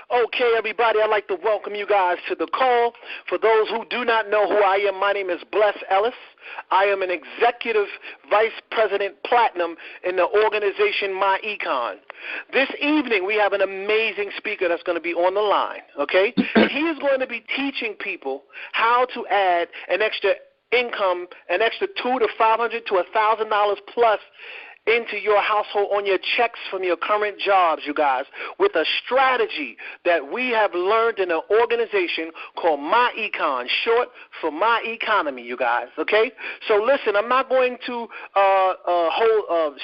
Okay, everybody, I'd like to welcome you guys to the call. For those who do not know who I am, my name is Bless Ellis. I am an Executive Vice President Platinum in the organization myEcon. This evening, we have an amazing speaker that's going to be on the line, okay? And he is going to be teaching people how to add an extra income, an extra $200 to $500 to $1,000 plus into your household on your checks from your current jobs, you guys, with a strategy that we have learned in an organization called myEcon, short for My Economy, you guys, okay? So listen, I'm not going to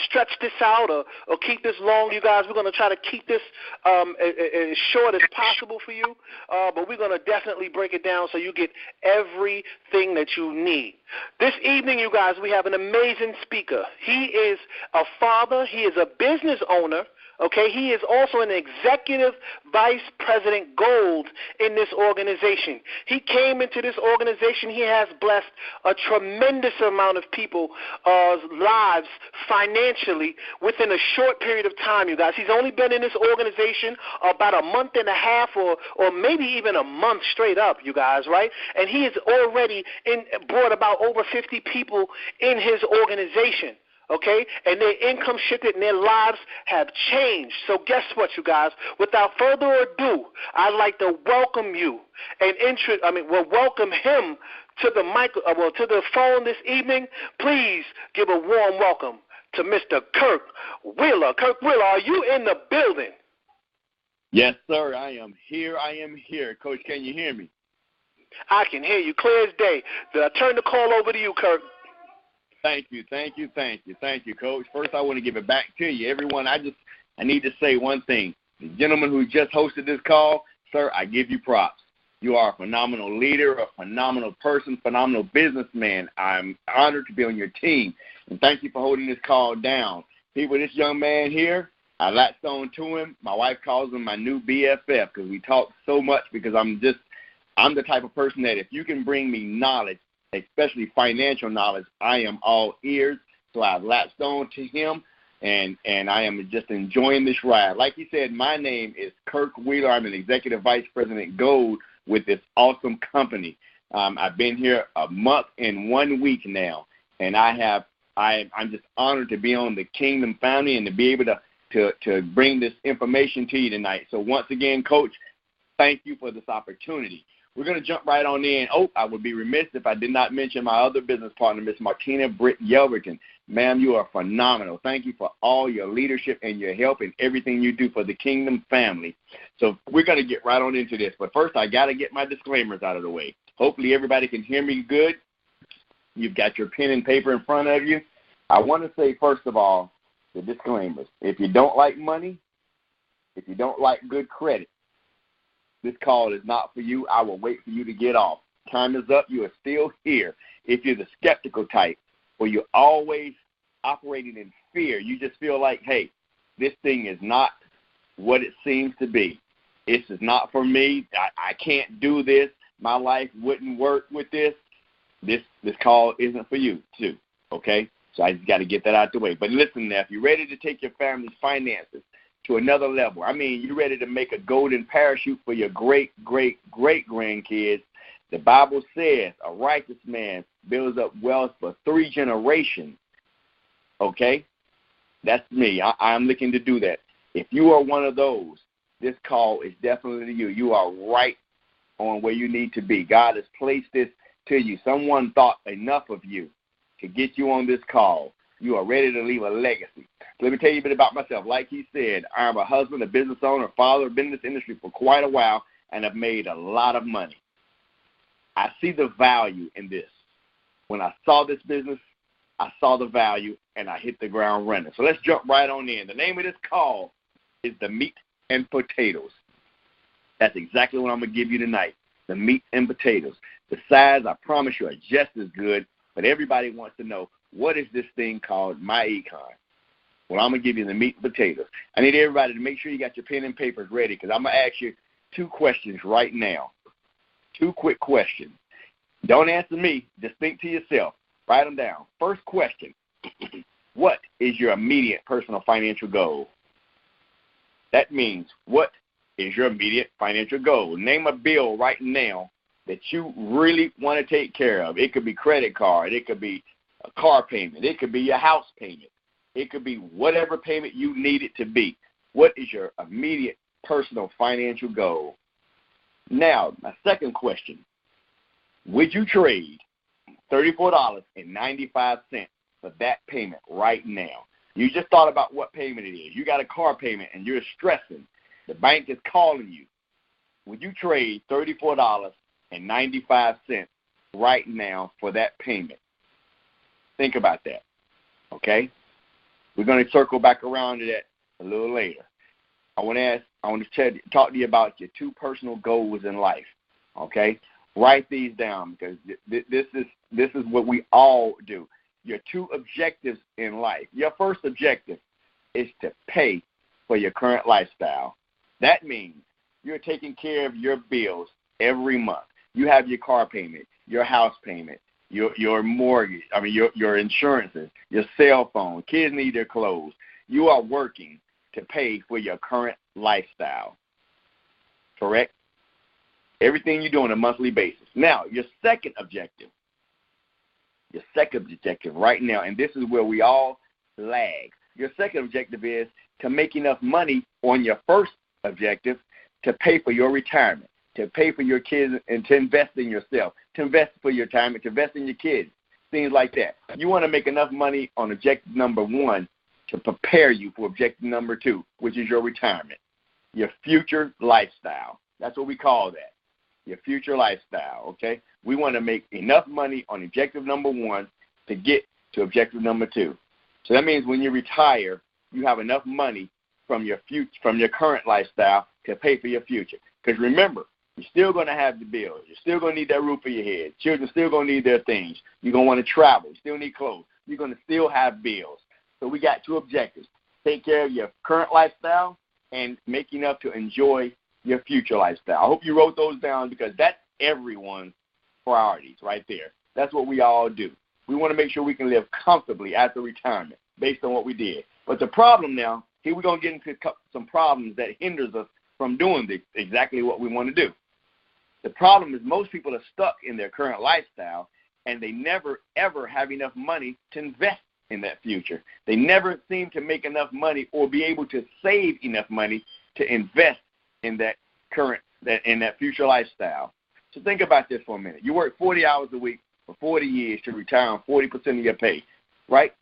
stretch this out or keep this long, you guys. We're going to try to keep this as short as possible for you, but we're going to definitely break it down so you get everything that you need. This evening, you guys, we have an amazing speaker. He is a father. He is a business owner. Okay, he is also an executive vice president gold in this organization. He came into this organization. He has blessed a tremendous amount of people's lives financially within a short period of time, you guys. He's only been in this organization about a month and a half or maybe even a month straight up, you guys, right? And he has already brought about over 50 people in his organization. Okay, and their income shifted and their lives have changed. So guess what, you guys? Without further ado, I'd like to welcome you and welcome him to the to the phone this evening. Please give a warm welcome to Mr. Kirk Wheeler. Kirk Wheeler, are you in the building? Yes, sir. I am here. Coach, can you hear me? I can hear you clear as day. I turn the call over to you, Kirk. Thank you, Coach. First, I want to give it back to you. Everyone, I need to say one thing. The gentleman who just hosted this call, sir, I give you props. You are a phenomenal leader, a phenomenal person, phenomenal businessman. I'm honored to be on your team, and thank you for holding this call down. See, with this young man here, I latched on to him. My wife calls him my new BFF because we talk so much because I'm the type of person that if you can bring me knowledge, especially financial knowledge, I am all ears. So I've latched on to him, and I am just enjoying this ride. Like he said, my name is Kirk Wheeler. I'm an Executive Vice President Gold with this awesome company. I've been here a month and 1 week now, and I'm just honored to be on the Kingdom family and to be able to bring this information to you tonight. So once again, Coach, thank you for this opportunity. We're going to jump right on in. I would be remiss if I did not mention my other business partner, Miss Martina Britt Yelverton. Ma'am, you are phenomenal. Thank you for all your leadership and your help and everything you do for the Kingdom family. So we're going to get right on into this. But first, I got to get my disclaimers out of the way. Hopefully everybody can hear me good. You've got your pen and paper in front of you. I want to say, first of all, the disclaimers. If you don't like money, if you don't like good credit, this call is not for you. I will wait for you to get off. Time is up. You are still here. If you're the skeptical type or you're always operating in fear, you just feel like, hey, this thing is not what it seems to be. This is not for me. I can't do this. My life wouldn't work with this. This call isn't for you, too, okay? So I just got to get that out the way. But listen now, if you're ready to take your family's finances to another level. I mean, you're ready to make a golden parachute for your great-great-great-grandkids. The Bible says a righteous man builds up wealth for 3 generations. Okay? That's me. I'm looking to do that. If you are one of those, this call is definitely you. You are right on where you need to be. God has placed this to you. Someone thought enough of you to get you on this call. You are ready to leave a legacy. Let me tell you a bit about myself. Like he said, I'm a husband, a business owner, a father. I've been in this industry for quite a while, and I've made a lot of money. I see the value in this. When I saw this business, I saw the value, and I hit the ground running. So let's jump right on in. The name of this call is the meat and potatoes. That's exactly what I'm going to give you tonight, the meat and potatoes. The sides, I promise you, are just as good, but everybody wants to know, what is this thing called myEcon? Well, I'm going to give you the meat and potatoes. I need everybody to make sure you got your pen and papers ready because I'm going to ask you 2 questions right now. 2 quick questions. Don't answer me. Just think to yourself. Write them down. First question, what is your immediate personal financial goal? That means what is your immediate financial goal. Name a bill right now that you really want to take care of. It could be credit card. It could be a car payment. It could be your house payment. It could be whatever payment you need it to be. What is your immediate personal financial goal? Now, my second question, would you trade $34.95 for that payment right now? You just thought about what payment it is. You got a car payment and you're stressing. The bank is calling you. Would you trade $34.95 right now for that payment? Think about that, okay? We're going to circle back around to that a little later. I want to talk to you about your two personal goals in life, okay? Write these down because this is what we all do. Your two objectives in life. Your first objective is to pay for your current lifestyle. That means you're taking care of your bills every month. You have your car payment, your house payment, your mortgage, your insurances, your cell phone, kids need their clothes. You are working to pay for your current lifestyle, correct? Everything you do on a monthly basis. Now, your second objective right now, and this is where we all lag. Your second objective is to make enough money on your first objective to pay for your retirement, to pay for your kids, and to invest in yourself, to invest for your retirement, to invest in your kids, things like that. You want to make enough money on objective number one to prepare you for objective number two, which is your retirement, your future lifestyle. That's what we call that, your future lifestyle, okay? We want to make enough money on objective number one to get to objective number two. So that means when you retire, you have enough money from your current lifestyle to pay for your future. Because remember, you're still going to have the bills. You're still going to need that roof over your head. Children still going to need their things. You're going to want to travel. You still need clothes. You're going to still have bills. So we got two objectives. Take care of your current lifestyle and make enough to enjoy your future lifestyle. I hope you wrote those down because that's everyone's priorities right there. That's what we all do. We want to make sure we can live comfortably after retirement based on what we did. But the problem now, here we're going to get into some problems that hinders us from doing exactly what we want to do. The problem is most people are stuck in their current lifestyle, and they never, ever have enough money to invest in that future. They never seem to make enough money or be able to save enough money to invest in that future lifestyle. So think about this for a minute. You work 40 hours a week for 40 years to retire on 40% of your pay, right?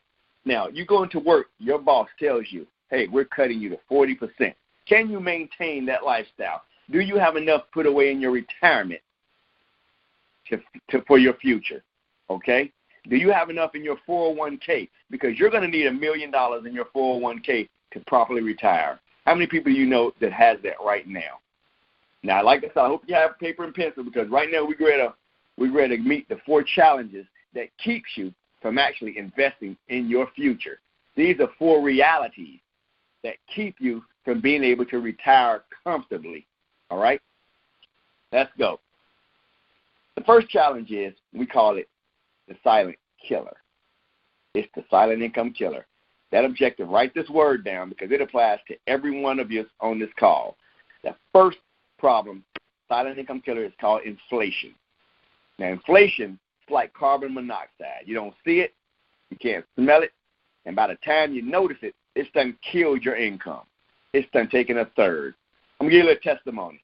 Now, you go into work, your boss tells you, hey, we're cutting you to 40%. Can you maintain that lifestyle? Do you have enough put away in your retirement for your future, okay? Do you have enough in your 401k? Because you're going to need $1 million in your 401k to properly retire. How many people do you know that has that right now? Now, like I said, I hope you have paper and pencil because right now we're ready to meet the 4 challenges that keeps you from actually investing in your future. These are 4 realities that keep you from being able to retire comfortably. All right? Let's go. The first challenge is, we call it the silent killer. It's the silent income killer. That objective, write this word down because it applies to every one of you on this call. The first problem, silent income killer, is called inflation. Now, inflation is like carbon monoxide. You don't see it, you can't smell it, and by the time you notice it, it's done killed your income. It's done taken a third. I'm going to give you a little testimony.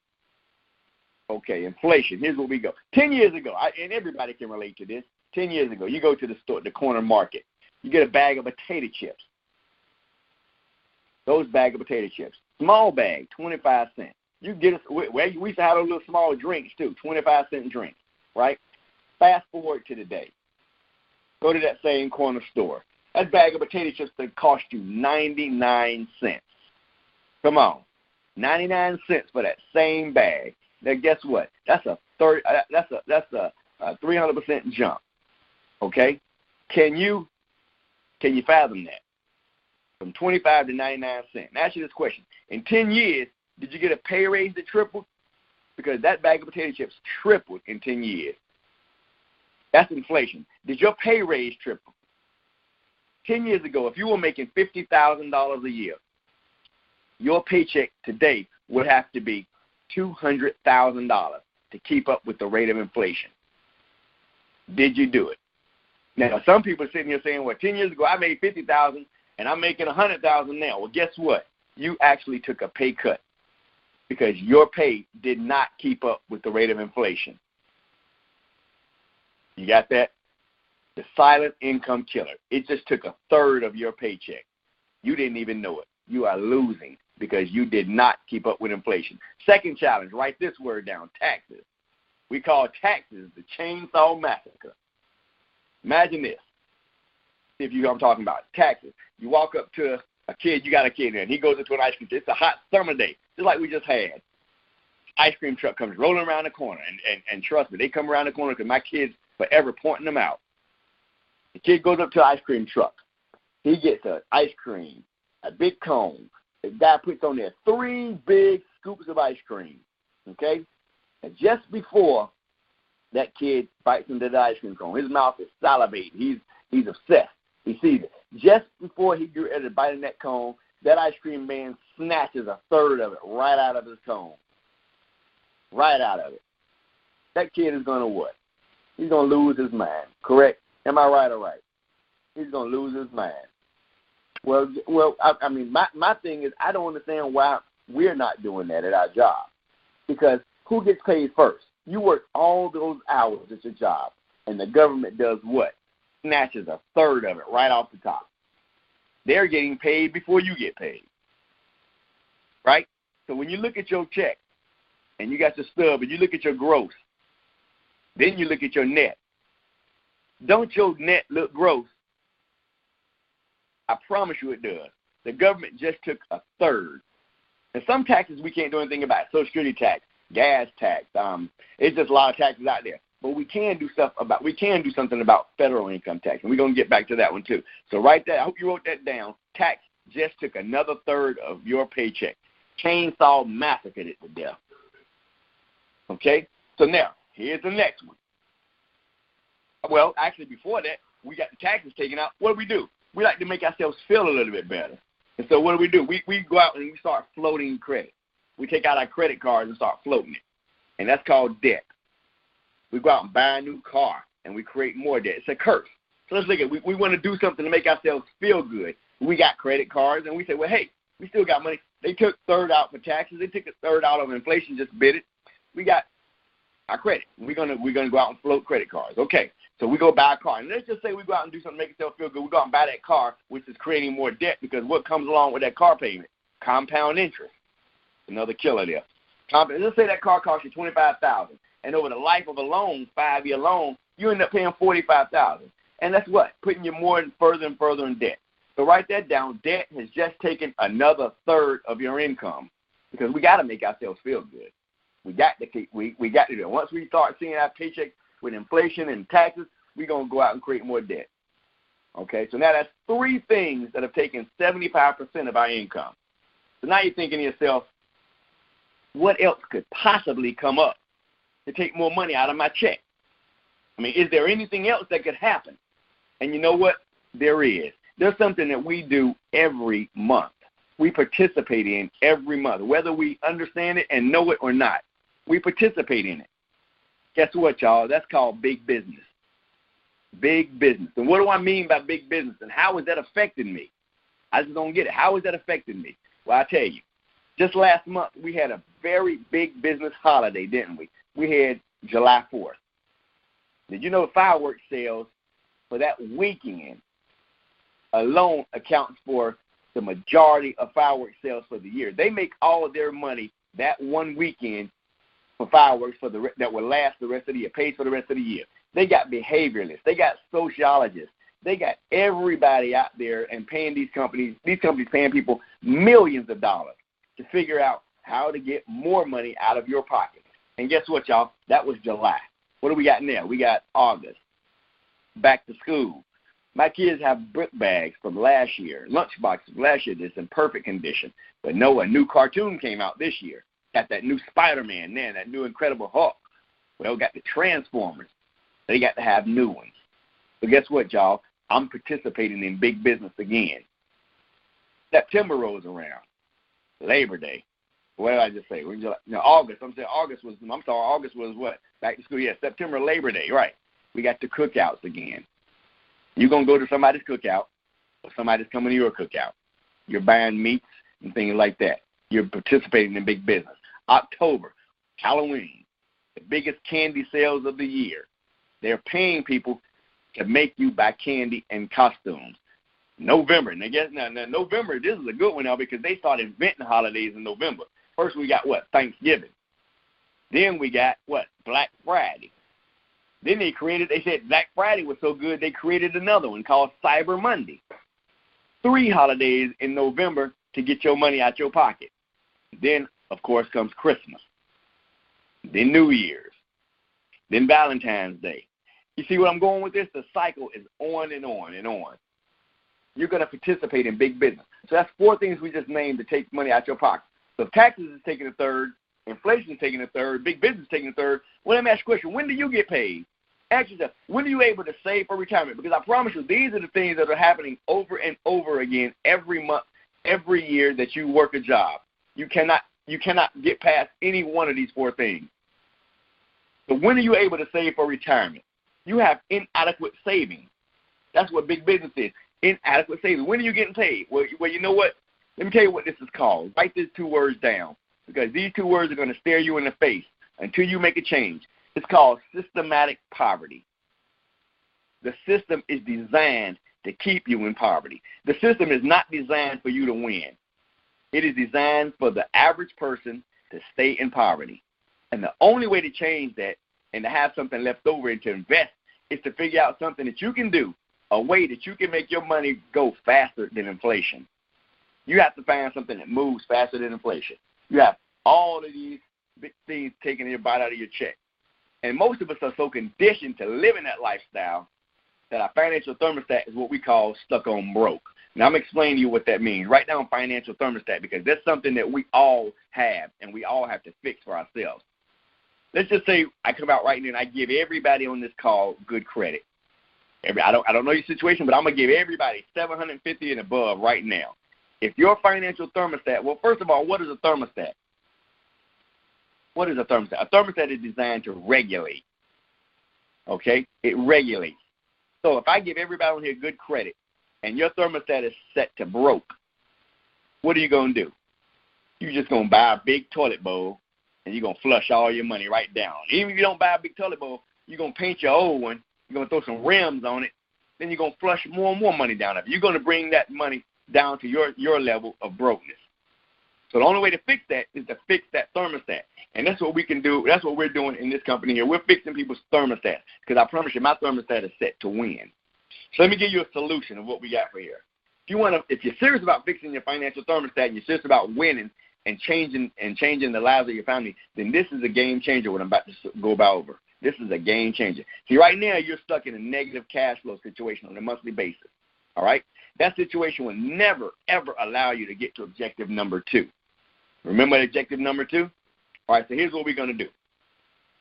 Okay, inflation. Here's where we go. 10 years ago, and everybody can relate to this. 10 years ago, you go to the store, the corner market. You get a bag of potato chips. Those bag of potato chips. Small bag, 25 cents. You get us. We used to have those little small drinks, too, 25-cent drinks, right? Fast forward to today. Go to that same corner store. That bag of potato chips that cost you 99 cents. Come on. 99 cents for that same bag. Now, guess what? That's a 300% jump. Okay? Can you fathom that? From 25 to 99 cents. Now, ask you this question. In 10 years, did you get a pay raise that tripled? Because that bag of potato chips tripled in 10 years. That's inflation. Did your pay raise triple? 10 years ago, if you were making $50,000 a year, your paycheck today would have to be $200,000 to keep up with the rate of inflation. Did you do it? Now, some people are sitting here saying, well, 10 years ago I made $50,000 and I'm making $100,000 now. Well, guess what? You actually took a pay cut because your pay did not keep up with the rate of inflation. You got that? The silent income killer. It just took a third of your paycheck. You didn't even know it. You are losing because you did not keep up with inflation. Second challenge, write this word down, taxes. We call taxes the chainsaw massacre. Imagine this. If you know what I'm talking about, taxes. You walk up to a kid, you got a kid there, and he goes into an ice cream truck. It's a hot summer day, just like we just had. Ice cream truck comes rolling around the corner, and trust me, they come around the corner because my kid's forever pointing them out. The kid goes up to the ice cream truck. He gets an ice cream, a big cone. The guy puts on there 3 big scoops of ice cream, okay? And just before that kid bites into the ice cream cone, his mouth is salivating. He's obsessed. He sees it. Just before he gets ready to bite in that cone, that ice cream man snatches a third of it right out of his cone. Right out of it. That kid is going to what? He's going to lose his mind, correct? Am I right or right? He's going to lose his mind. Well, I mean, my thing is I don't understand why we're not doing that at our job. Because who gets paid first? You work all those hours at your job, and the government does what? Snatches a third of it right off the top. They're getting paid before you get paid. Right? So when you look at your check, and you got your stub, and you look at your gross, then you look at your net. Don't your net look gross? I promise you it does. The government just took a third. And some taxes we can't do anything about. Social Security tax, gas tax. It's just a lot of taxes out there. But we can do something about federal income tax, and we're going to get back to that one too. So write that. I hope you wrote that down. Tax just took another third of your paycheck. Chainsaw massacred it to death. Okay? So now, here's the next one. Well, actually, before that, we got the taxes taken out. What do? We like to make ourselves feel a little bit better. And so what do? We go out and we start floating credit. We take out our credit cards and start floating it. And that's called debt. We go out and buy a new car, and we create more debt. It's a curse. So let's look at it. We want to do something to make ourselves feel good. We got credit cards, and we say, well, hey, we still got money. They took third out for taxes. They took a third out of inflation, just bid it. We got our credit. We're gonna go out and float credit cards. Okay, so we go buy a car. And let's just say we go out and do something to make ourselves feel good. We go out and buy that car, which is creating more debt because what comes along with that car payment? Compound interest. Another killer there. Let's say that car costs you $25,000. And over the life of a loan, 5-year loan, you end up paying $45,000. And that's what? Putting you more and further in debt. So write that down. Debt has just taken another third of your income because we got to make ourselves feel good. We got to do it. Once we start seeing our paycheck with inflation and taxes, we're going to go out and create more debt. Okay, so now that's 3 things that have taken 75% of our income. So now you're thinking to yourself, what else could possibly come up to take more money out of my check? I mean, is there anything else that could happen? And you know what? There is. There's something that we do every month. We participate in every month, whether we understand it and know it or not. We participate in it. Guess what, y'all? That's called big business. Big business. And what do I mean by big business? And how is that affecting me? I just don't get it. How is that affecting me? Well, I'll tell you. Just last month, we had a very big business holiday, didn't we? We had July 4th. Did you know fireworks sales for that weekend alone accounts for the majority of fireworks sales for the year? They make all of their money that one weekend for fireworks that will last the rest of the year, pays for the rest of the year. They got behavioralists. They got sociologists. They got everybody out there and paying these companies paying people millions of dollars to figure out how to get more money out of your pocket. And guess what, y'all? That was July. What do we got now? We got August. Back to school. My kids have book bags from last year, lunch boxes from last year that's in perfect condition. But no, a new cartoon came out this year. Got that new Spider-Man, man, that new Incredible Hulk. Well, got the Transformers. They got to have new ones. So guess what, y'all? I'm participating in big business again. September rolls around. Labor Day. What did I just say? August. August was what? Back to school. Yeah, September, Labor Day. Right. We got the cookouts again. You're going to go to somebody's cookout or somebody's coming to your cookout. You're buying meats and things like that. You're participating in big business. October, Halloween, the biggest candy sales of the year. They're paying people to make you buy candy and costumes. November, and now November, this is a good one now because they start inventing holidays in November. First we got what? Thanksgiving. Then we got what? Black Friday. Then they said Black Friday was so good they created another one called Cyber Monday. 3 holidays in November to get your money out your pocket. Then, of course, comes Christmas. Then New Year's. Then Valentine's Day. You see what I'm going with this? The cycle is on and on and on. You're going to participate in big business. So that's 4 things we just named to take money out your pocket. So if taxes is taking a third, inflation is taking a third, big business is taking a third, well, let me ask you a question. When do you get paid? Ask yourself, when are you able to save for retirement? Because I promise you, these are the things that are happening over and over again every month, every year that you work a job. You cannot get past any one of these 4 things. So when are you able to save for retirement? You have inadequate savings. That's what big business is, inadequate savings. When are you getting paid? Well, you know what? Let me tell you what this is called. Write these 2 words down because these 2 words are going to stare you in the face until you make a change. It's called systematic poverty. The system is designed to keep you in poverty. The system is not designed for you to win. It is designed for the average person to stay in poverty. And the only way to change that and to have something left over and to invest is to figure out something that you can do, a way that you can make your money go faster than inflation. You have to find something that moves faster than inflation. You have all of these big things taking your bite out of your check. And most of us are so conditioned to living that lifestyle that our financial thermostat is what we call stuck on broke. Now, I'm explaining to you what that means. Write down financial thermostat because that's something that we all have and we all have to fix for ourselves. Let's just say I come out right now and I give everybody on this call good credit. I don't know your situation, but I'm going to give everybody 750 and above right now. If your financial thermostat, well, first of all, what is a thermostat? What is a thermostat? A thermostat is designed to regulate, okay? It regulates. So if I give everybody on here good credit and your thermostat is set to broke, what are you going to do? You're just going to buy a big toilet bowl and you're going to flush all your money right down. Even if you don't buy a big toilet bowl, you're going to paint your old one, you're going to throw some rims on it, then you're going to flush more and more money down. You're going to bring that money down to your level of brokenness. So the only way to fix that is to fix that thermostat. And that's what we can do. That's what we're doing in this company here. We're fixing people's thermostats because I promise you my thermostat is set to win. So let me give you a solution of what we got for here. If you're serious about fixing your financial thermostat and you're serious about winning and changing the lives of your family, then this is a game changer what I'm about to go about over. This is a game changer. See, right now you're stuck in a negative cash flow situation on a monthly basis. All right? That situation will never, ever allow you to get to objective number 2. Remember objective number 2? All right, so here's what we're going to do.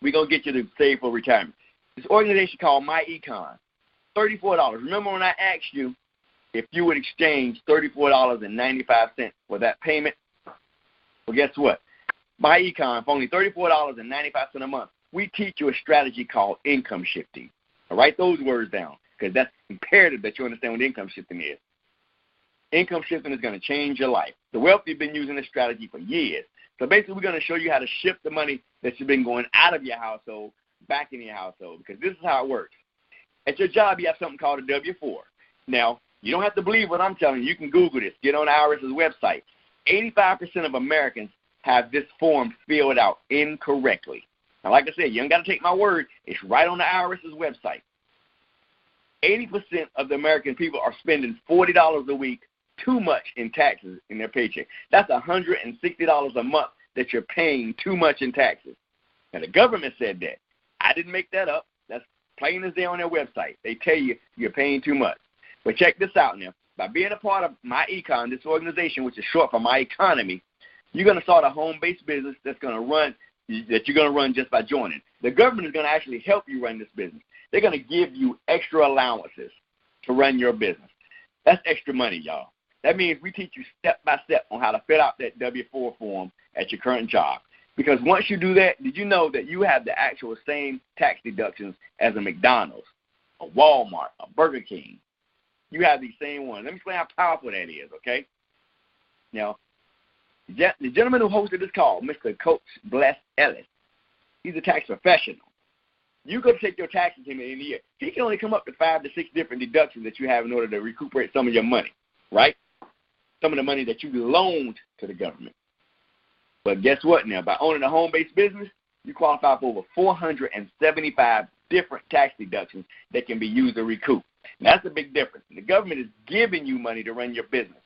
We're going to get you to save for retirement. This organization called myEcon, $34. Remember when I asked you if you would exchange $34.95 for that payment? Well, guess what? myEcon, for only $34.95 a month, we teach you a strategy called income shifting. Now, write those words down because that's imperative that you understand what income shifting is. Income shifting is going to change your life. The wealthy have been using this strategy for years. So basically, we're going to show you how to shift the money that you've been going out of your household back in your household because this is how it works. At your job, you have something called a W-4. Now, you don't have to believe what I'm telling you. You can Google this. Get on the IRS's website. 85% of Americans have this form filled out incorrectly. Now, like I said, you don't got to take my word. It's right on the IRS's website. 80% of the American people are spending $40 a week too much in taxes in their paycheck. That's $160 a month that you're paying too much in taxes. Now, the government said that. I didn't make that up. That's plain as day on their website. They tell you you're paying too much. But check this out now. By being a part of myEcon, this organization, which is short for My Economy, you're going to start a home-based business that you're going to run just by joining. The government is going to actually help you run this business. They're going to give you extra allowances to run your business. That's extra money, y'all. That means we teach you step by step on how to fill out that W-4 form at your current job. Because once you do that, did you know that you have the actual same tax deductions as a McDonald's, a Walmart, a Burger King? You have these same ones. Let me explain how powerful that is, okay? Now, the gentleman who hosted this call, Mr. Coach Bless Ellis, he's a tax professional. You go to take your taxes in the end of the year. He can only come up to 5 to 6 different deductions that you have in order to recuperate some of your money, right? Some of the money that you loaned to the government. But guess what now? By owning a home-based business, you qualify for over 475 different tax deductions that can be used to recoup. And that's a big difference. The government is giving you money to run your business.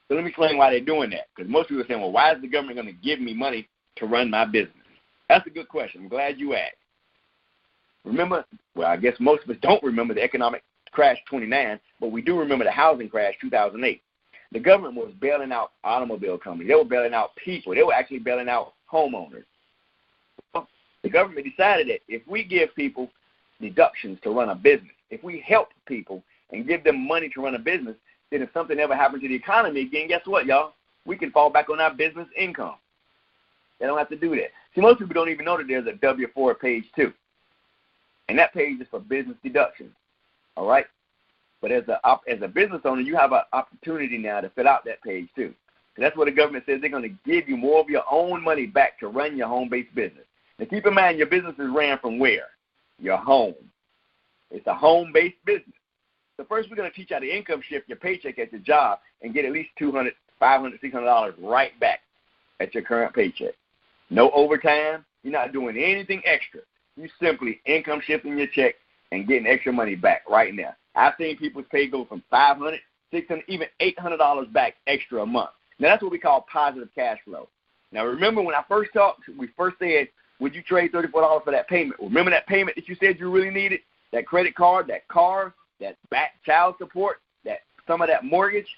So let me explain why they're doing that. Because most people are saying, well, why is the government going to give me money to run my business? That's a good question. I'm glad you asked. Remember, well, I guess most of us don't remember the economic crash 29, but we do remember the housing crash 2008. The government was bailing out automobile companies. They were bailing out people. They were actually bailing out homeowners. The government decided that if we give people deductions to run a business, if we help people and give them money to run a business, then if something ever happens to the economy again, guess what, y'all? We can fall back on our business income. They don't have to do that. See, most people don't even know that there's a W-4 page 2. And that page is for business deductions, all right? But as a business owner, you have an opportunity now to fill out that page too. So that's what the government says. They're going to give you more of your own money back to run your home-based business. Now, keep in mind, your business is ran from where? Your home. It's a home-based business. So first, we're going to teach you how to income shift your paycheck at your job and get at least $200, $500, $600 right back at your current paycheck. No overtime. You're not doing anything extra. You simply income shifting your check and getting extra money back right now. I've seen people's pay go from $500, $600, even $800 back extra a month. Now, that's what we call positive cash flow. Now, remember when I first talked, we first said, would you trade $34 for that payment? Remember that payment that you said you really needed? That credit card, that car, that back child support, that some of that mortgage?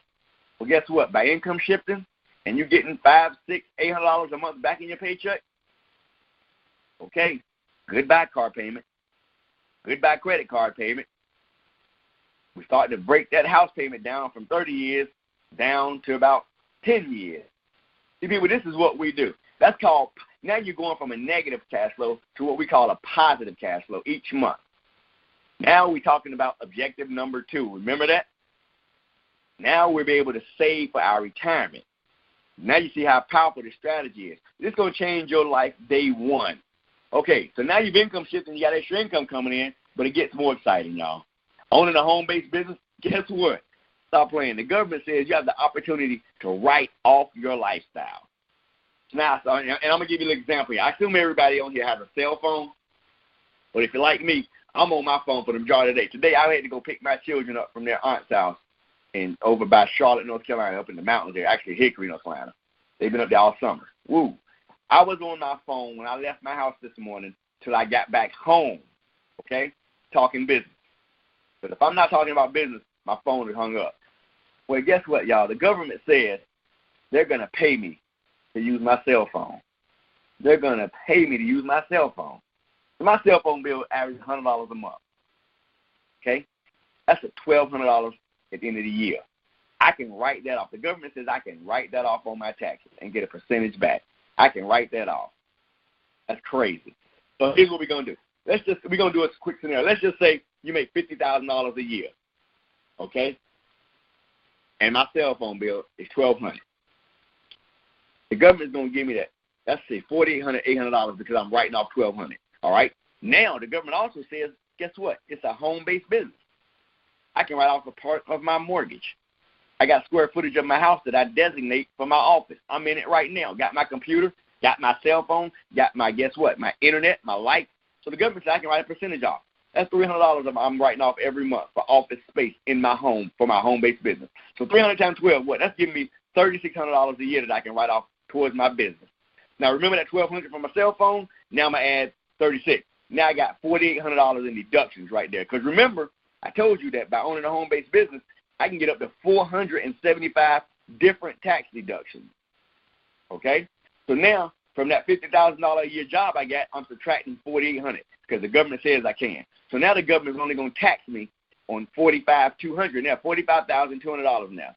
Well, guess what? By income shifting and you getting $500, $600, $800 a month back in your paycheck, okay, goodbye car payment. Goodbye credit card payment. We're starting to break that house payment down from 30 years down to about 10 years. See, people, this is what we do. That's called, now you're going from a negative cash flow to what we call a positive cash flow each month. Now we're talking about objective number 2. Remember that? Now we'll be able to save for our retirement. Now you see how powerful this strategy is. This is going to change your life day one. Okay, so now you've income shifted and you got extra income coming in, but it gets more exciting, y'all. Owning a home-based business, guess what? Stop playing. The government says you have the opportunity to write off your lifestyle. Now, and I'm going to give you an example here. I assume everybody on here has a cell phone, but if you're like me, I'm on my phone for the majority of the day. Today I had to go pick my children up from their aunt's house and over by Charlotte, North Carolina, up in the mountains there, actually Hickory, North Carolina. They've been up there all summer. Woo. I was on my phone when I left my house this morning till I got back home, okay, talking business. But if I'm not talking about business, my phone is hung up. Well, guess what, y'all? The government says they're going to pay me to use my cell phone. They're going to pay me to use my cell phone. So my cell phone bill averages $100 a month, okay? That's $1,200 at the end of the year. I can write that off. The government says I can write that off on my taxes and get a percentage back. I can write that off. That's crazy. So here's what we're going to do. We're going to do a quick scenario. Let's just say you make $50,000 a year, okay? And my cell phone bill is $1,200. The government's going to give me that. Let's say $4,800, $800 because I'm writing off $1,200. All right? Now, the government also says, guess what? It's a home-based business. I can write off a part of my mortgage. I got square footage of my house that I designate for my office. I'm in it right now. Got my computer, got my cell phone, got my, guess what, my internet, my lights. So the government says I can write a percentage off. That's $300 I'm writing off every month for office space in my home for my home-based business. So 300 times 12, what? That's giving me $3,600 a year that I can write off towards my business. Now, remember that $1,200 from my cell phone? Now I'm going to add $36. Now I got $4,800 in deductions right there. Because remember, I told you that by owning a home-based business, I can get up to 475 different tax deductions. Okay? So now, from that $50,000 a year job I got, I'm subtracting $4,800 because the government says I can. So now the government's only going to tax me on $45,200 now, $45,200 now.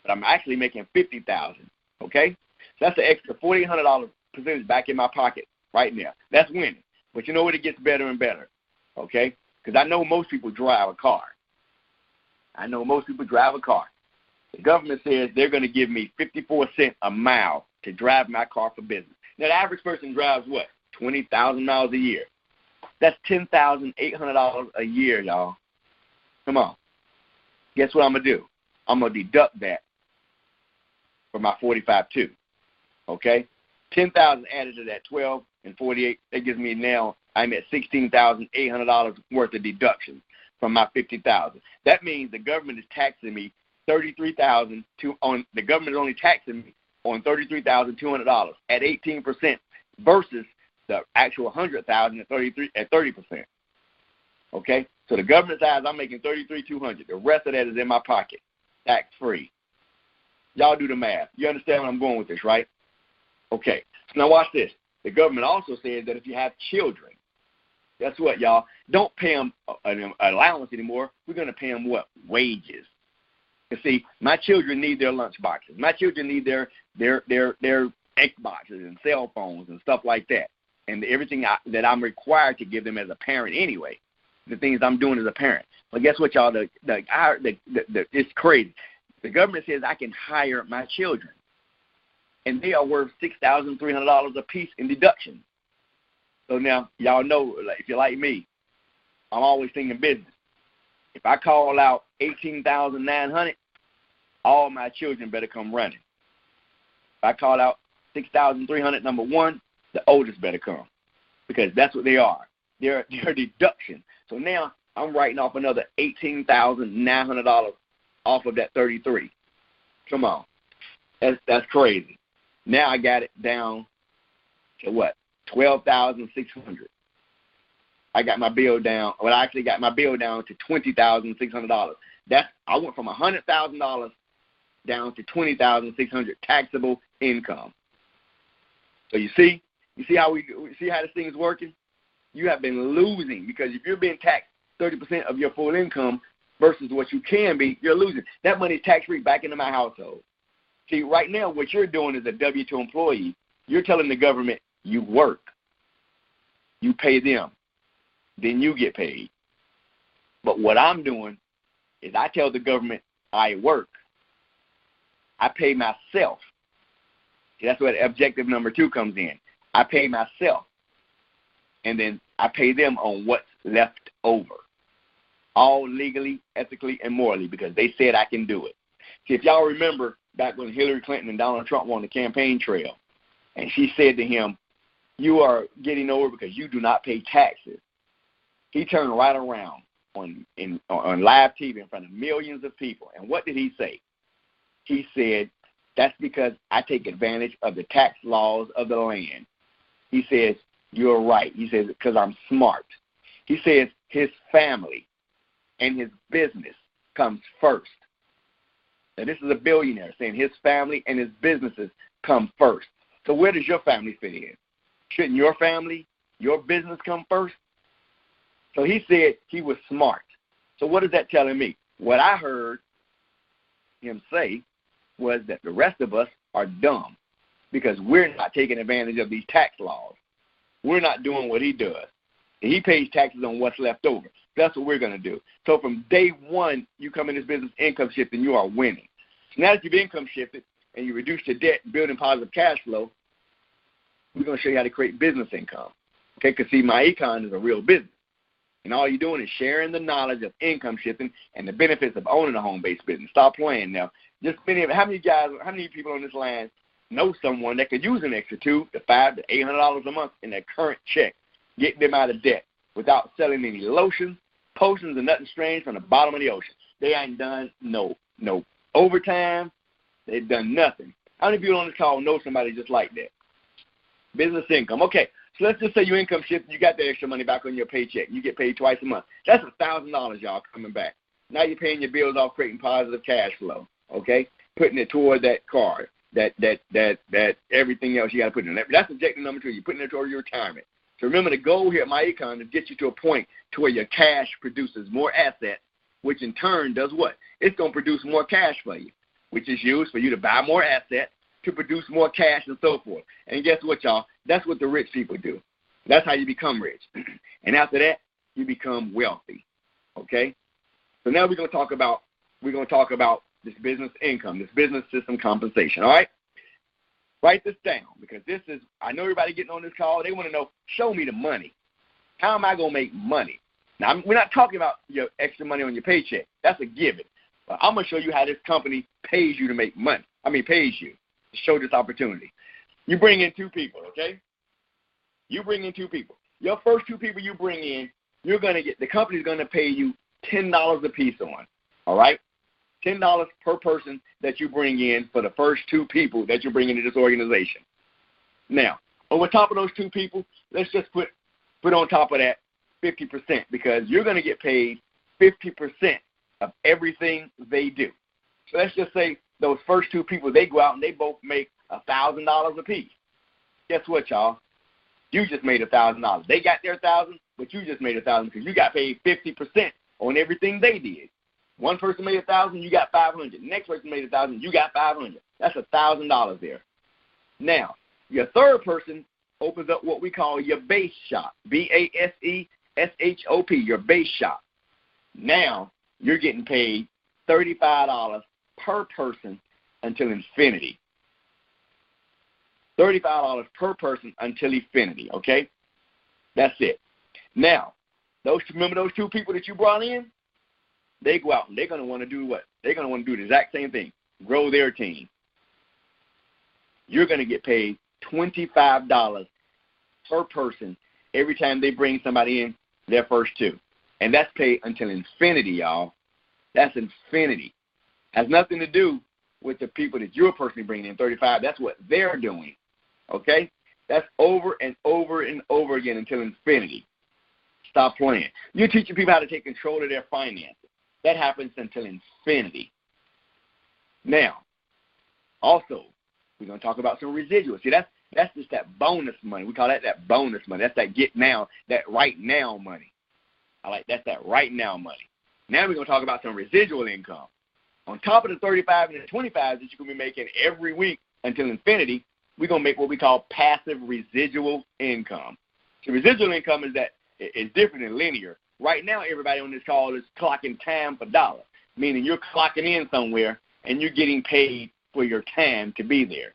but I'm actually making $50,000. Okay, so that's an extra $4,800 percentage back in my pocket right now. That's winning. But you know what? It gets better and better. Okay, because I know most people drive a car. The government says they're going to give me 54 cents a mile to drive my car for business. Now, the average person drives what? 20,000 miles a year. That's $10,800 a year, y'all. Come on. Guess what I'm going to do? I'm going to deduct that for my 45.2. Okay? 10,000 added to that 12 and 48. That gives me now, I'm at $16,800 worth of deductions from my $50,000. That means the government is taxing me $33,000 the government is only taxing me on $33,200 at 18% versus the actual $100,000 at 30%. Okay, so the government says I'm making $33,200. The rest of that is in my pocket, tax free. Y'all do the math. You understand where I'm going with this, right? Okay. So now watch this. The government also says that if you have children, guess what, y'all? Don't pay them an allowance anymore. We're going to pay them what? Wages. You see, my children need their lunch boxes. My children need their Xboxes and cell phones and stuff like that, and everything that I'm required to give them as a parent anyway. The things I'm doing as a parent. But guess what, y'all? It's crazy. The government says I can hire my children, and they are worth $6,300 a piece in deduction. So now, y'all know, if you're like me, I'm always thinking business. If I call out $18,900, all my children better come running. If I call out $6,300, number one, the oldest better come, because that's what they are. They're deduction. So now I'm writing off another $18,900 off of that 33. Come on, that's crazy. Now I got it down to what? $12,600. I got my bill down. Well, I actually got my bill down to $20,600. I went from $100,000 down to $20,600 taxable income. So you see how this thing is working? You have been losing, because if you're being taxed 30% of your full income versus what you can be, you're losing. That money is tax-free back into my household. See, right now what you're doing as a W-2 employee, you're telling the government you work. You pay them. Then you get paid. But what I'm doing is I tell the government I work. I pay myself. See, that's where objective number 2 comes in. I pay myself. And then I pay them on what's left over. All legally, ethically, and morally, because they said I can do it. See, if y'all remember back when Hillary Clinton and Donald Trump were on the campaign trail, and she said to him, "You are getting over because you do not pay taxes." He turned right around on live TV in front of millions of people. And what did he say? He said, "That's because I take advantage of the tax laws of the land." He says, "You're right." He says, "Because I'm smart." He says his family and his business comes first. Now, this is a billionaire saying his family and his businesses come first. So where does your family fit in? Shouldn't your family, your business come first? So he said he was smart. So what is that telling me? What I heard him say was that the rest of us are dumb because we're not taking advantage of these tax laws. We're not doing what he does. He pays taxes on what's left over. That's what we're going to do. So from day one, you come in this business income shifting, you are winning. So now that you've income shifted and you reduce your debt, building positive cash flow, we're going to show you how to create business income. Okay, because see, myEcon is a real business. And all you're doing is sharing the knowledge of income shifting and the benefits of owning a home-based business. Stop playing now. How many people on this line know someone that could use an extra $200 to $500 to $800 a month in their current check, get them out of debt without selling any lotions, potions, and nothing strange from the bottom of the ocean? They ain't done no overtime. They've done nothing. How many people on this call know somebody just like that? Business income. Okay, so let's just say you income shift, you got the extra money back on your paycheck. You get paid twice a month. That's $1,000, y'all, coming back. Now you're paying your bills off, creating positive cash flow, okay? Putting it toward that card, that everything else you got to put in. That's objective number 2. You're putting it toward your retirement. So remember, the goal here at myEcon is to get you to a point to where your cash produces more assets, which in turn does what? It's going to produce more cash for you. which is used for you to buy more assets, to produce more cash and so forth. And guess what, y'all? That's what the rich people do. That's how you become rich. And after that, you become wealthy. Okay? So now we're going to talk about this business income, this business system compensation. All right? Write this down, because this is, I know everybody getting on this call, they want to know, show me the money. How am I going to make money? Now, we're not talking about your extra money on your paycheck. That's a given. But I'm going to show you how this company pays you to make money. Pays you to show this opportunity. You bring in 2 people, okay? You bring in 2 people. Your first 2 people you bring in, the company's going to pay you $10 a piece on, all right? $10 per person that you bring in for the first 2 people that you bring into this organization. Now, over top of those 2 people, let's just put on top of that 50%, because you're going to get paid 50% of everything they do. So let's just say those first 2 people, they go out and they both make $1,000 a piece. Guess what, y'all? You just made $1,000. They got their $1,000, but you just made $1,000 because you got paid 50% on everything they did. One person made $1,000, you got $500. Next person made $1,000, you got $500. That's $1,000 there. Now, your third person opens up what we call your base shop, BASESHOP, your base shop. Now, you're getting paid $35 per person until infinity. $35 per person until infinity, okay? That's it. Now, remember those 2 people that you brought in? They go out and they're going to want to do what? They're going to want to do the exact same thing, grow their team. You're going to get paid $25 per person every time they bring somebody in, their first 2. And that's paid until infinity, y'all. That's infinity. Has nothing to do with the people that you're personally bringing in, 35. That's what they're doing, okay? That's over and over and over again until infinity. Stop playing. You're teaching people how to take control of their finances. That happens until infinity. Now, also, we're going to talk about some residuals. See, that's just that bonus money. We call that bonus money. That's that get now, that right now money. That's that right now money. Now we're going to talk about some residual income. On top of the 35 and the 25 that you're going to be making every week until infinity, we're going to make what we call passive residual income. So residual income is different than linear. Right now, everybody on this call is clocking time for dollar, meaning you're clocking in somewhere and you're getting paid for your time to be there.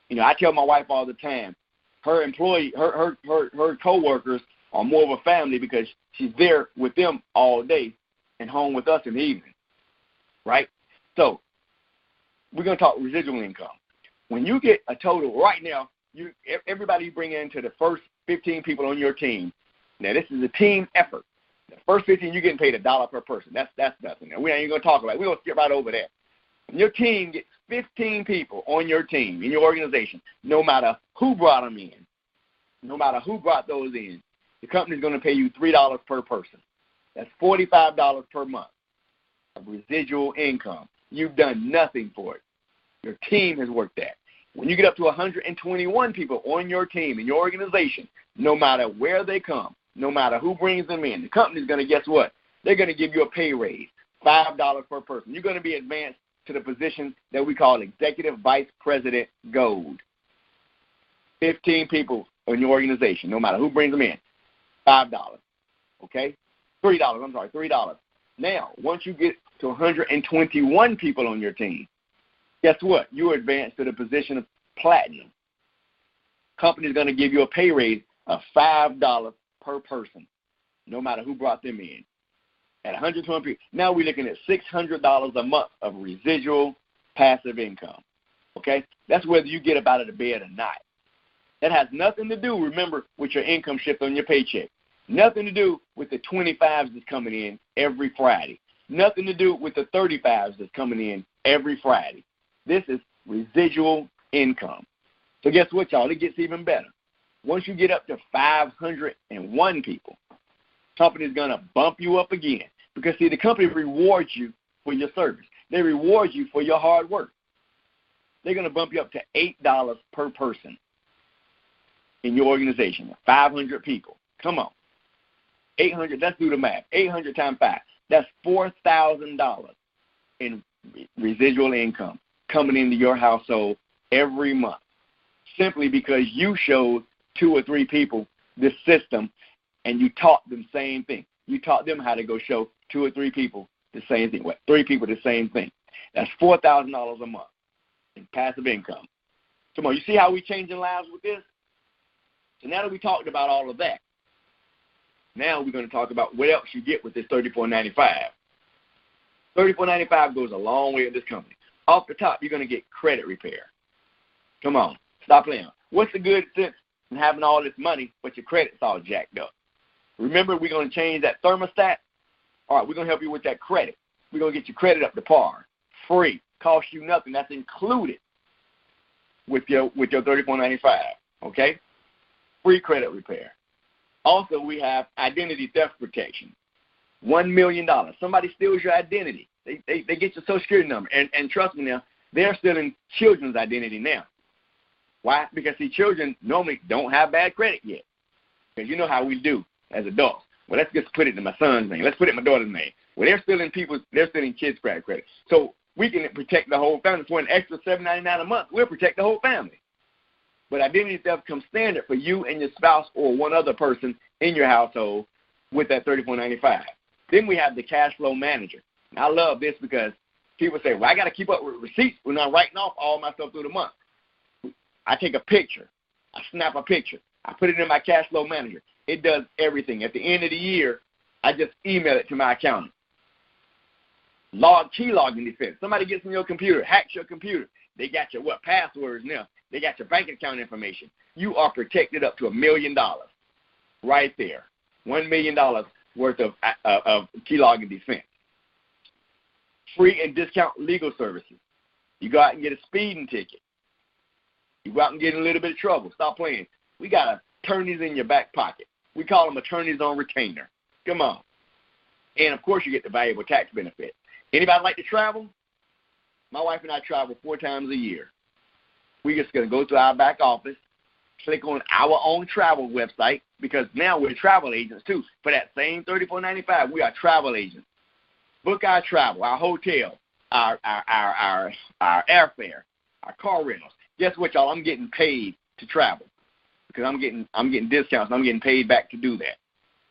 You know, I tell my wife all the time, her coworkers are more of a family because she's there with them all day and home with us in the evening, right? So we're going to talk residual income. When you get a total right now, everybody you bring into the first 15 people on your team. Now, this is a team effort. The first 15, you're getting paid $1 per person. That's nothing. Now, we ain't going to talk about it. We're going to skip right over that. When your team gets 15 people on your team, in your organization, no matter who brought them in, no matter who brought those in, the company's going to pay you $3 per person. That's $45 per month of residual income. You've done nothing for it. Your team has worked that. When you get up to 121 people on your team, in your organization, no matter where they come, no matter who brings them in, the company's going to, guess what? They're going to give you a pay raise, $5 per person. You're going to be advanced to the position that we call Executive Vice President Gold. 15 people in your organization, no matter who brings them in, $5, okay? $3. Now, once you get to 121 people on your team, guess what? You're advanced to the position of platinum. Company's going to give you a pay raise of $5 per person, no matter who brought them in. At 120 people, now we're looking at $600 a month of residual passive income, okay? That's whether you get up out of the bed or not. That has nothing to do, remember, with your income shift on your paycheck. Nothing to do with the 25s that's coming in every Friday. Nothing to do with the 35s that's coming in every Friday. This is residual income. So guess what, y'all? It gets even better. Once you get up to 501 people, company's going to bump you up again. Because, see, the company rewards you for your service. They reward you for your hard work. They're going to bump you up to $8 per person in your organization, 500 people. Come on. 800, let's do the math. 800 times 5. That's $4,000 in residual income coming into your household every month, simply because you showed 2 or 3 people this system and you taught them the same thing. You taught them how to go show 2 or 3 people the same thing. 3 people the same thing. That's $4,000 a month in passive income. Come on, you see how we changing lives with this? So now that we talked about all of that, now we're going to talk about what else you get with this $34.95. $34.95 goes a long way in this company. Off the top, you're going to get credit repair. Come on, stop playing. What's the good sense in having all this money, but your credit's all jacked up? Remember, we're going to change that thermostat. All right, we're going to help you with that credit. We're going to get your credit up to par, free, cost you nothing. That's included with your $34.95. Okay, free credit repair. Also, we have identity theft protection. $1 million. Somebody steals your identity. They get your Social Security number. And trust me now, they're stealing children's identity now. Why? Because, see, children normally don't have bad credit yet. Because you know how we do as adults. Well, let's just put it in my son's name. Let's put it in my daughter's name. Well, they're stealing kids' credit. So we can protect the whole family. For an extra $7.99 a month, we'll protect the whole family. But identity theft comes standard for you and your spouse or one other person in your household with that $34.95. Then we have the cash flow manager. And I love this because people say, well, I got to keep up with receipts when I'm writing off all my stuff through the month. I take a picture. I snap a picture. I put it in my cash flow manager. It does everything. At the end of the year, I just email it to my accountant. Key logging defense. Somebody gets in your computer, hacks your computer. They got your passwords now. They got your bank account information. You are protected up to $1 million right there. $1 million worth of key logging defense. Free and discount legal services. You go out and get a speeding ticket. You go out and get in a little bit of trouble. Stop playing. We got attorneys in your back pocket. We call them attorneys on retainer. Come on. And, of course, you get the valuable tax benefit. Anybody like to travel? My wife and I travel 4 times a year. We're just going to go to our back office, click on our own travel website, because now we're travel agents too. For that same $34.95, we are travel agents. Book our travel, our hotel, our airfare, our car rentals. Guess what, y'all? I'm getting paid to travel because I'm getting discounts. I'm getting paid back to do that.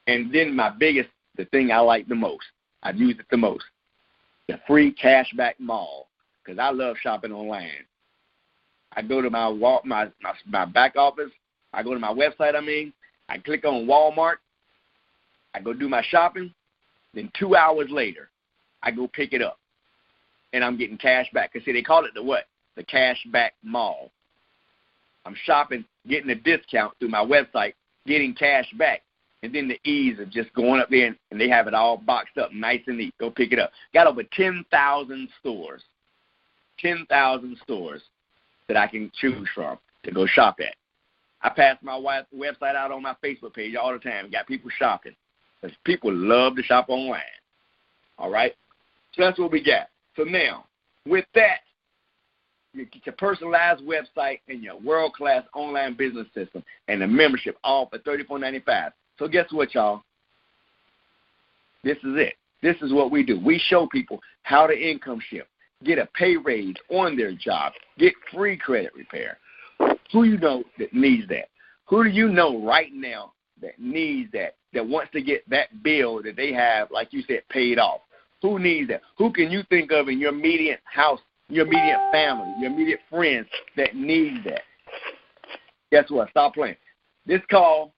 And then the thing I like the most, I've used it the most, the free cashback mall, because I love shopping online. I go to my back office. I go to my website, I click on Walmart. I go do my shopping. Then 2 hours later, I go pick it up. And I'm getting cash back. Because, see, they call it the cashback mall. I'm shopping, getting a discount through my website, getting cash back. And then the ease of just going up there, and they have it all boxed up nice and neat. Go pick it up. Got over 10,000 stores. 10,000 stores that I can choose from to go shop at. I pass my website out on my Facebook page all the time. Got people shopping because people love to shop online. All right? So that's what we got. So now, with that, you get your personalized website and your world-class online business system and the membership all for $34.95. So guess what, y'all? This is it. This is what we do. We show people how to income shift, get a pay raise on their job, get free credit repair. Who you know that needs that? Who do you know right now that needs that wants to get that bill that they have, like you said, paid off? Who needs that? Who can you think of in your immediate house, your immediate family, your immediate friends that need that? Guess what? Stop playing. This call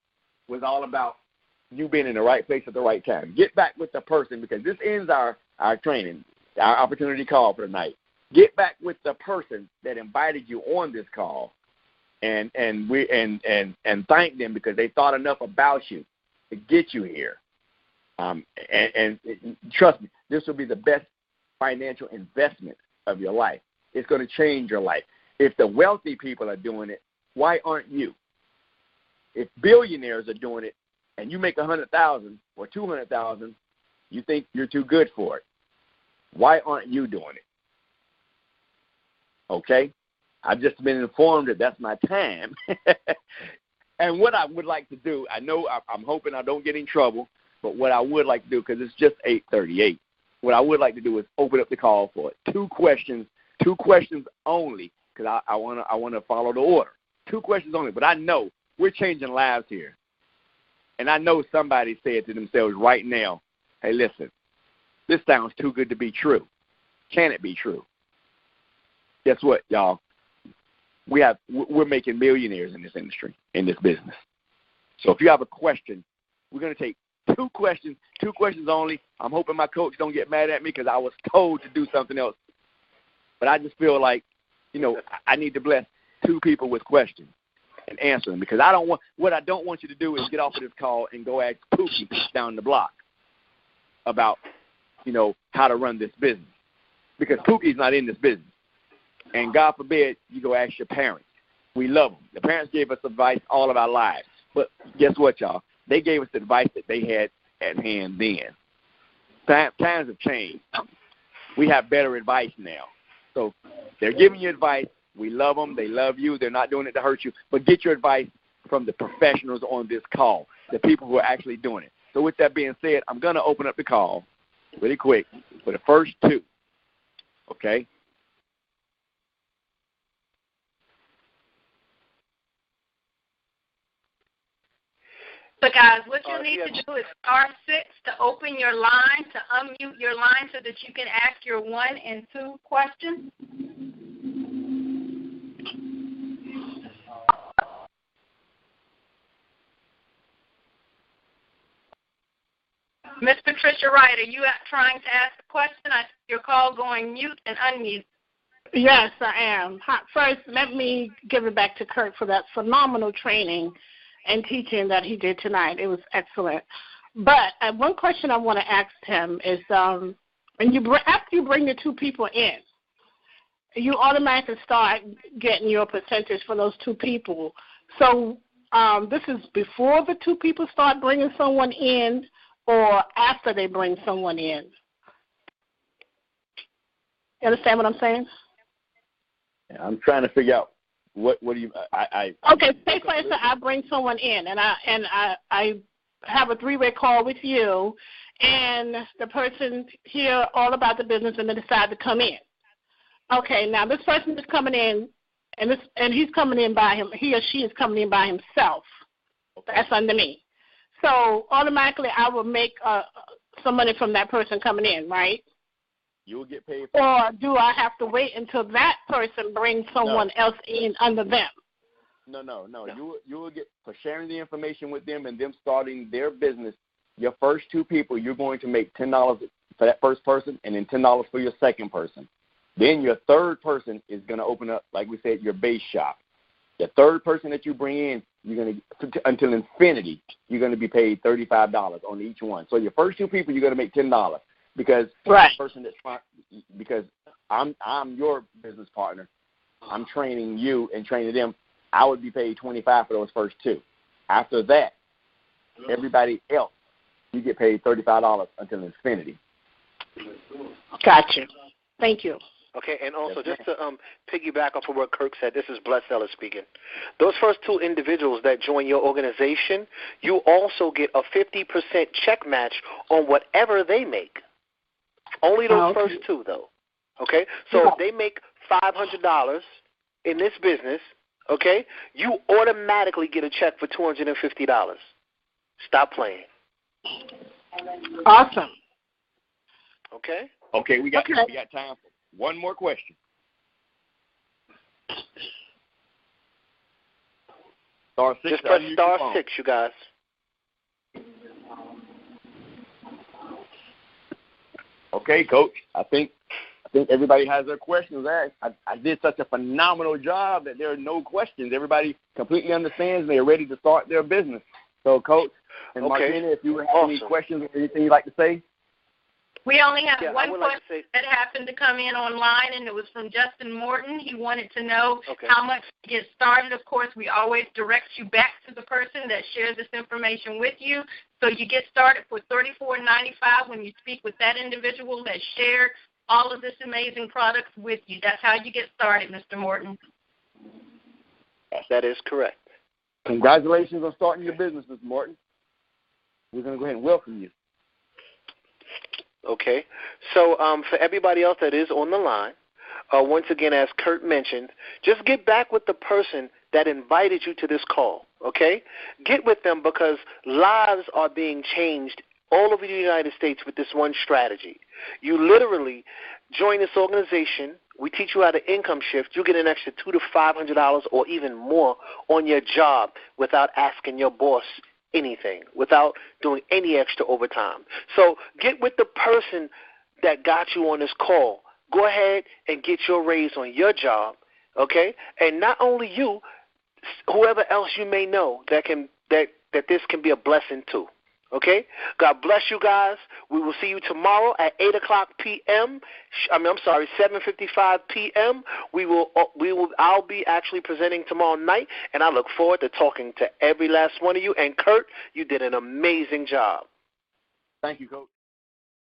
was all about you being in the right place at the right time. Get back with the person, because this ends our training, our opportunity call for tonight. Get back with the person that invited you on this call, and thank them because they thought enough about you to get you here. And trust me, this will be the best financial investment of your life. It's going to change your life. If the wealthy people are doing it, why aren't you? If billionaires are doing it and you make $100,000 or $200,000, you think you're too good for it. Why aren't you doing it? Okay? I've just been informed that that's my time. And what I would like to do, I know I'm hoping I don't get in trouble, but what I would like to do, because it's just 8:38, what I would like to do is open up the call for 2 questions only, because I want to follow the order. 2 questions only, but I know we're changing lives here. And I know somebody said to themselves right now, hey, listen, this sounds too good to be true. Can it be true? Guess what, y'all? We're making millionaires in this industry, in this business. So if you have a question, we're going to take 2 questions only. I'm hoping my coach don't get mad at me because I was told to do something else. But I just feel like, I need to bless 2 people with questions and answer them, because what I don't want you to do is get off of this call and go ask Pookie down the block about, how to run this business, because Pookie's not in this business. And God forbid you go ask your parents. We love them. The parents gave us advice all of our lives. But guess what, y'all? They gave us the advice that they had at hand then. Times have changed. We have better advice now. So they're giving you advice. We love them. They love you. They're not doing it to hurt you. But get your advice from the professionals on this call, the people who are actually doing it. So with that being said, I'm going to open up the call really quick for the first 2. Okay? So, guys, what you need to do is *6 to open your line, to unmute your line so that you can ask your 1 and 2 questions. Miss Patricia Wright, are you trying to ask a question? I see your call going mute and unmute. Yes, I am. First, let me give it back to Kirk for that phenomenal training and teaching that he did tonight. It was excellent. But one question I want to ask him is, after you bring the 2 people in, you automatically start getting your percentage for those 2 people. So this is before the 2 people start bringing someone in, or after they bring someone in? You understand what I'm saying? Yeah, I'm trying to figure out what do you Okay, say for instance I bring someone in and I have a 3-way call with you, and the person hear all about the business and they decide to come in. Okay, now this person is coming in and he's coming in by him. He or she is coming in by himself. Okay. That's under me. So automatically I will make some money from that person coming in, right? You will get paid. Or do I have to wait until that person brings someone else in under them? No. You will get, for sharing the information with them and them starting their business, your first 2 people, you're going to make $10 for that first person and then $10 for your second person. Then your third person is going to open up, like we said, your base shop. The third person that you bring in, you're going to, until infinity, you're going to be paid $35 on each one. So your first 2 people, you're going to make $10 because right. The person because I'm your business partner. I'm training you and training them. I would be paid $25 for those first 2. After that, everybody else, you get paid $35 until infinity. Gotcha. Thank you. Okay, and also just to piggyback off of what Kirk said, this is Bless Ellis speaking. Those first 2 individuals that join your organization, you also get a 50% check match on whatever they make. Only those first 2, though. Okay, so if they make $500 in this business, okay, you automatically get a check for $250. Stop playing. Awesome. Okay. Okay, we got time for one more question. *6. Just press *6, you guys. Okay, Coach. I think everybody has their questions asked. I did such a phenomenal job that there are no questions. Everybody completely understands and they're ready to start their business. So, Coach and Martina, if you have any questions or anything you'd like to say. We only have one question that happened to come in online, and it was from Justin Morton. He wanted to know how much to get started. Of course, we always direct you back to the person that shared this information with you. So you get started for $34.95 when you speak with that individual that shared all of this amazing products with you. That's how you get started, Mr. Morton. That is correct. Congratulations on starting your business, Mr. Morton. We're going to go ahead and welcome you. Okay? So for everybody else that is on the line, once again, as Kirk mentioned, just get back with the person that invited you to this call, okay? Get with them because lives are being changed all over the United States with this one strategy. You literally join this organization. We teach you how to income shift. You get an extra $200 to $500 or even more on your job without asking your boss anything, without doing any extra overtime. So get with the person that got you on this call. Go ahead and get your raise on your job, okay? And not only you, whoever else you may know that this can be a blessing to, okay? God bless you guys. We will see you tomorrow at 8 o'clock p.m. 7:55 p.m. I'll be actually presenting tomorrow night, and I look forward to talking to every last one of you. And Kurt, you did an amazing job. Thank you, Coach.